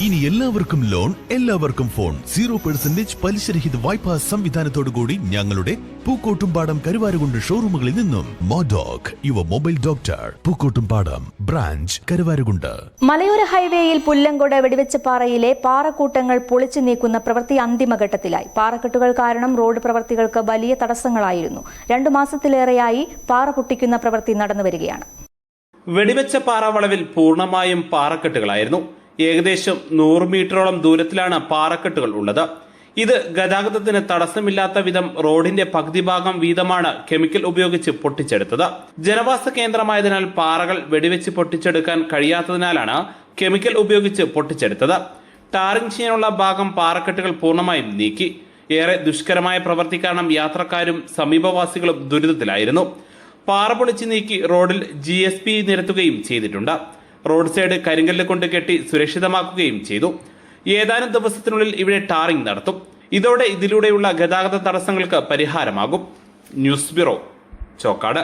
ഇനി എല്ലാവർക്കും ലോൺ, എല്ലാവർക്കും ഫോൺ. 0% പലിശരഹിത വായ്പാ സംവിധാനത്തോടുകൂടി ഞങ്ങളുടെ പൂക്കോട്ടുംപാടം കരുവാരുകുണ്ട് ഷോറൂമുകളിൽ നിന്നും. MoDoc your mobile doctor, Pookkottumpadam branch, Karuvarakundu. മലയോര ഹൈവേയിൽ പുല്ലങ്കോട് വെടിവെച്ചപ്പാറയിലെ പാറക്കൂട്ടങ്ങൾ പൊളിച്ചു നീക്കുന്ന പ്രവൃത്തി അന്തിമഘട്ടത്തിലായി. പാറക്കെട്ടുകൾ കാരണം റോഡ് പ്രവൃത്തികൾക്ക് വലിയ തടസ്സങ്ങളായിരുന്നു. 2 മാസത്തിലേറെയായി പാറ പൊട്ടിക്കുന്ന പ്രവൃത്തി നടന്നുവരികയാണ്. വെടിവെച്ച പാറ വളവിൽ പൂർണ്ണമായും പാറക്കെട്ടുകളായിരുന്നു. ഏകദേശം 100 മീറ്ററോളം ദൂരത്തിലാണ് പാറക്കെട്ടുകൾ ഉള്ളത്. ഇത് ഗതാഗതത്തിന് തടസ്സമില്ലാത്ത വിധം റോഡിന്റെ പകുതി ഭാഗം വീതമാണ് കെമിക്കൽ ഉപയോഗിച്ച് പൊട്ടിച്ചെടുത്തത്. ജനവാസ കേന്ദ്രമായതിനാൽ പാറകൾ വെടിവെച്ച് പൊട്ടിച്ചെടുക്കാൻ കഴിയാത്തതിനാലാണ് കെമിക്കൽ ഉപയോഗിച്ച് പൊട്ടിച്ചെടുത്തത്. ടാറിംഗ് ചെയ്യാനുള്ള ഭാഗം പാറക്കെട്ടുകൾ പൂർണ്ണമായും നീക്കി. ഏറെ ദുഷ്കരമായ പ്രവൃത്തി കാരണം യാത്രക്കാരും സമീപവാസികളും ദുരിതത്തിലായിരുന്നു. പാറ പൊളിച്ചു നീക്കി റോഡിൽ GSP നിരത്തുകയും ചെയ്തിട്ടുണ്ട്. റോഡ് സൈഡ് കരിങ്കല്ല് കൊണ്ട് കെട്ടി സുരക്ഷിതമാക്കുകയും ചെയ്തു. ഏതാനും ദിവസത്തിനുള്ളിൽ ഇവിടെ ടാറിംഗ് നടത്തും. ഇതോടെ ഇതിലൂടെയുള്ള ഗതാഗത തടസ്സങ്ങൾക്ക് പരിഹാരമാകും. News bureau, Chokkad.